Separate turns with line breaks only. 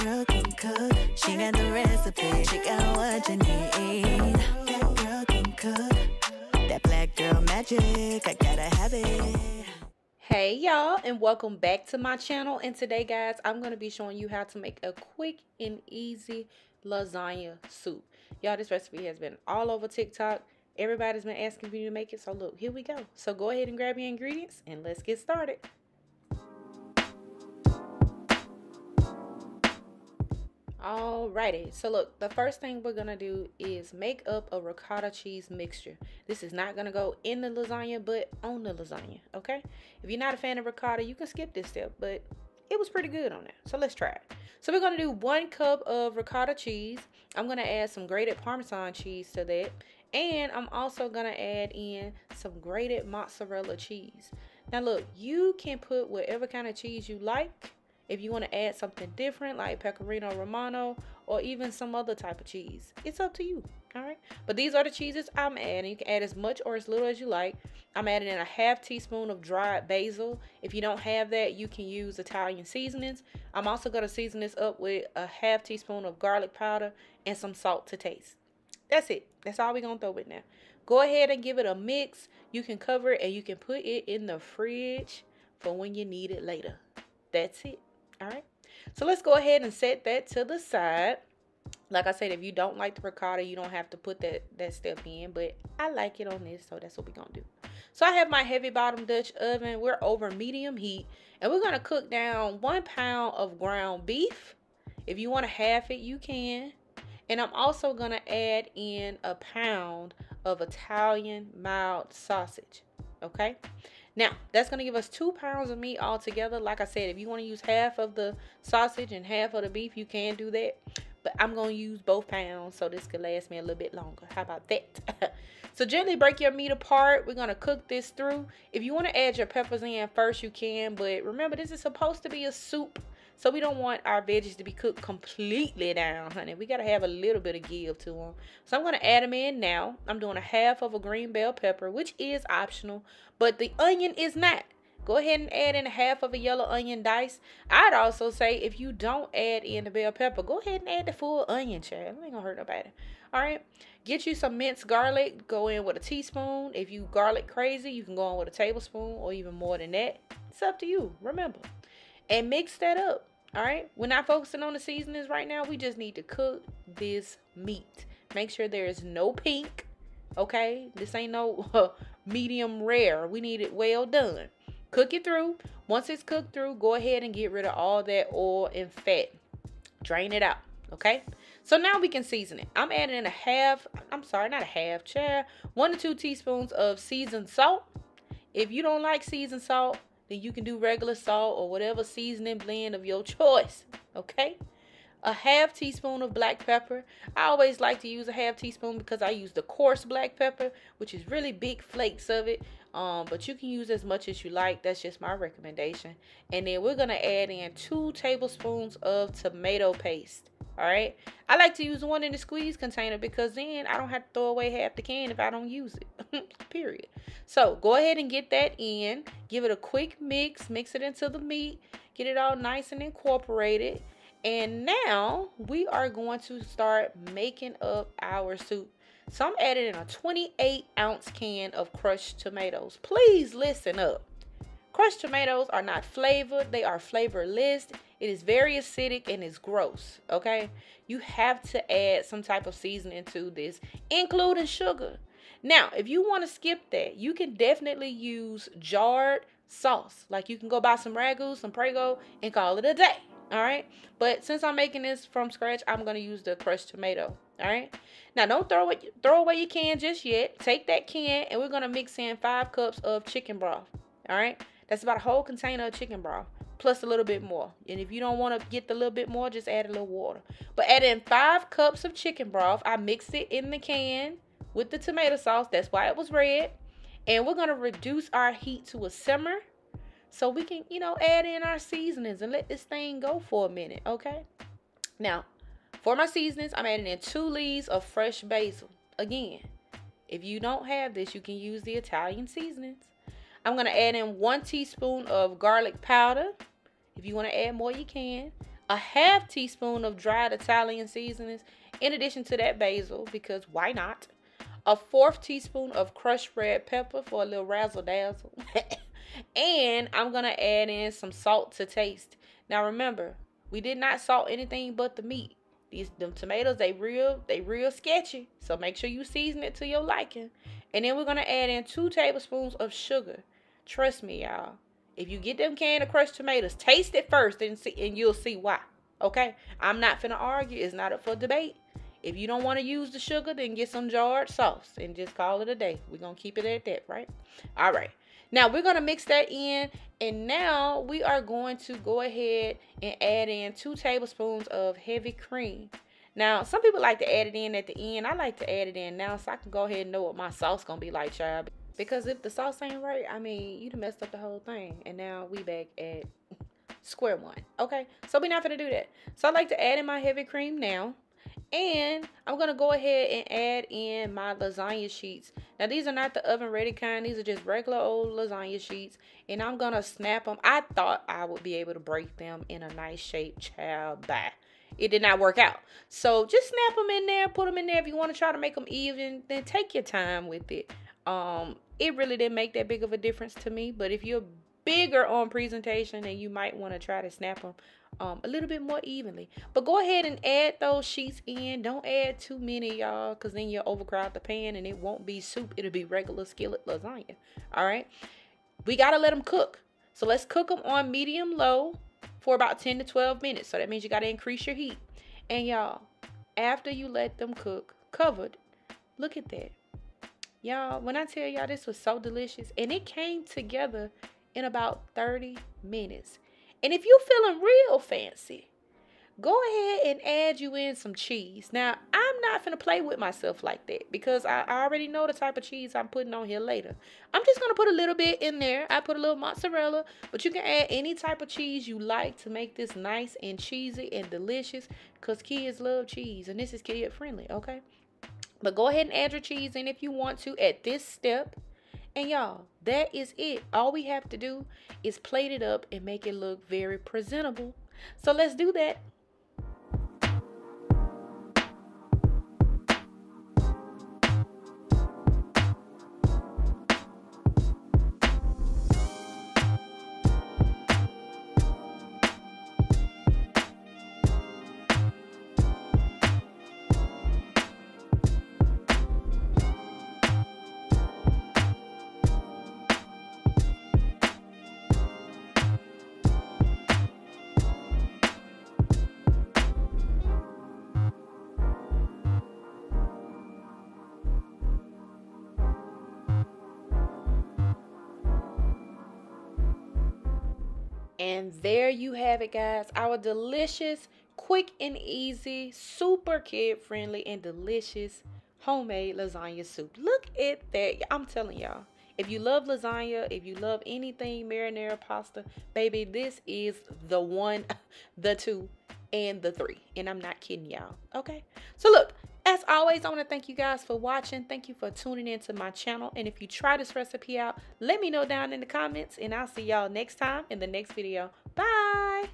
girl can cook. She got the recipe. She got what you need. That girl can cook. That black girl magic. I gotta have it.
Hey y'all, and welcome back to my channel. And today guys, I'm going to be showing you how to make a quick and easy lasagna soup. Y'all, this recipe has been all over TikTok. Everybody's been asking me to make it, so look, here we go. So go ahead and grab your ingredients and let's get started. Alrighty, so look, the first thing we're gonna do is make up a ricotta cheese mixture. This is not gonna go in the lasagna, but on the lasagna, okay? If you're not a fan of ricotta, you can skip this step, but it was pretty good on there, so let's try it. So we're gonna do 1 cup of ricotta cheese. I'm gonna add some grated Parmesan cheese to that, and I'm also gonna add in some grated mozzarella cheese. Now look, you can put whatever kind of cheese you like. If you want to add something different like Pecorino Romano or even some other type of cheese, it's up to you. All right, but these are the cheeses I'm adding. You can add as much or as little as you like. I'm adding in a 1/2 teaspoon of dried basil. If you don't have that, you can use Italian seasonings. I'm also going to season this up with a 1/2 teaspoon of garlic powder and some salt to taste. That's it. That's all we're going to throw with now. Go ahead and give it a mix. You can cover it and you can put it in the fridge for when you need it later. That's it. All right, so let's go ahead and set that to the side. Like I said, if you don't like the ricotta, you don't have to put that step in, but I like it on this, so that's what we're gonna do. So I have my heavy bottom Dutch oven. We're over medium heat, and we're gonna cook down 1 pound of ground beef. If you want to half it, you can. And I'm also gonna add in 1 pound of Italian mild sausage. Okay, now that's going to give us 2 pounds of meat altogether. Like I said, if you want to use half of the sausage and half of the beef, you can do that, but I'm going to use both pounds so this could last me a little bit longer. How about that? So gently break your meat apart. We're going to cook this through. If you want to add your peppers in first, you can, but remember, this is supposed to be a soup, so we don't want our veggies to be cooked completely down, honey. We got to have a little bit of give to them. So I'm going to add them in now. I'm doing a 1/2 of a green bell pepper, which is optional, but the onion is not. Go ahead and add in 1/2 of a yellow onion dice. I'd also say if you don't add in the bell pepper, go ahead and add the full onion, child. It ain't going to hurt nobody. All right. Get you some minced garlic. Go in with a teaspoon. If you garlic crazy, you can go in with a tablespoon or even more than that. It's up to you. Remember. And mix that up. All right, we're not focusing on the seasonings right now. We just need to cook this meat. Make sure there is no pink. Okay, this ain't no medium rare. We need it well done. Cook it through. Once it's cooked through, go ahead and get rid of all that oil and fat. Drain it out. Okay, so now we can season it. I'm adding in 1 to 2 teaspoons of seasoned salt. If you don't like seasoned salt, then you can do regular salt or whatever seasoning blend of your choice. Okay, a 1/2 teaspoon of black pepper. I always like to use a 1/2 teaspoon because I use the coarse black pepper, which is really big flakes of it. But you can use as much as you like. That's just my recommendation. And then we're gonna add in 2 tablespoons of tomato paste. All right, I like to use one in the squeeze container because then I don't have to throw away half the can if I don't use it. Period. So go ahead and get that in. Give it a quick mix. Mix it into the meat. Get it all nice and incorporated. And now we are going to start making up our soup. So I'm adding in a 28-ounce can of crushed tomatoes. Please listen up. Crushed tomatoes are not flavored. They are flavorless. It is very acidic and it's gross, okay? You have to add some type of seasoning to this, including sugar. Now, if you want to skip that, you can definitely use jarred sauce. Like you can go buy some ragu, some Prego, and call it a day, all right? But since I'm making this from scratch, I'm going to use the crushed tomato, all right? Now, don't throw away your can just yet. Take that can, and we're going to mix in 5 cups of chicken broth, all right? That's about a whole container of chicken broth, plus a little bit more. And if you don't want to get the little bit more, just add a little water. But add in 5 cups of chicken broth. I mixed it in the can with the tomato sauce. That's why it was red. And we're going to reduce our heat to a simmer so we can, add in our seasonings and let this thing go for a minute, okay? Now, for my seasonings, I'm adding in 2 leaves of fresh basil. Again, if you don't have this, you can use the Italian seasonings. I'm going to add in 1 teaspoon of garlic powder. If you want to add more, you can. a half teaspoon of dried Italian seasonings, in addition to that basil, because why not? A 1/4 teaspoon of crushed red pepper for a little razzle dazzle. And I'm going to add in some salt to taste. Now remember, we did not salt anything but the meat. Them tomatoes, they real sketchy. So make sure you season it to your liking. And then we're going to add in 2 tablespoons of sugar. Trust me, y'all. If you get them canned or crushed tomatoes, taste it first and you'll see why. Okay? I'm not finna argue. It's not up for debate. If you don't want to use the sugar, then get some jarred sauce and just call it a day. We're going to keep it at that, right? All right. Now, we're going to mix that in. And now we are going to go ahead and add in 2 tablespoons of heavy cream. Now, some people like to add it in at the end. I like to add it in now so I can go ahead and know what my sauce going to be like, child. Because if the sauce ain't right, I mean, you done messed up the whole thing. And now we back at square one. Okay? So we're not going to do that. So I like to add in my heavy cream now. And I'm going to go ahead and add in my lasagna sheets. Now, these are not the oven ready kind. These are just regular old lasagna sheets. And I'm going to snap them. I thought I would be able to break them in a nice shape. Child, bye. It did not work out. So just snap them in there. Put them in there. If you want to try to make them even, then take your time with it. It really didn't make that big of a difference to me. But if you're bigger on presentation, then you might want to try to snap them a little bit more evenly. But go ahead and add those sheets in. Don't add too many, y'all, because then you'll overcrowd the pan and it won't be soup. It'll be regular skillet lasagna. All right. We got to let them cook. So let's cook them on medium low for about 10 to 12 minutes. So that means you got to increase your heat. And y'all, after you let them cook covered, look at that. Y'all, when I tell y'all this was so delicious, and it came together in about 30 minutes. And if you're feeling real fancy, go ahead and add you in some cheese. Now, I'm not going to play with myself like that because I already know the type of cheese I'm putting on here later. I'm just going to put a little bit in there. I put a little mozzarella, but you can add any type of cheese you like to make this nice and cheesy and delicious because kids love cheese and this is kid friendly, okay? But go ahead and add your cheese in if you want to at this step. And y'all, that is it. All we have to do is plate it up and make it look very presentable. So let's do that. And there you have it, guys. Our delicious, quick and easy, super kid-friendly and delicious homemade lasagna soup. Look at that. I'm telling y'all, if you love lasagna, if you love anything marinara pasta, baby, this is the one, the two, and the three. And I'm not kidding y'all. Okay? So look, as always, I want to thank you guys for watching. Thank you for tuning into my channel. And if you try this recipe out, let me know down in the comments. And I'll see y'all next time in the next video. Bye.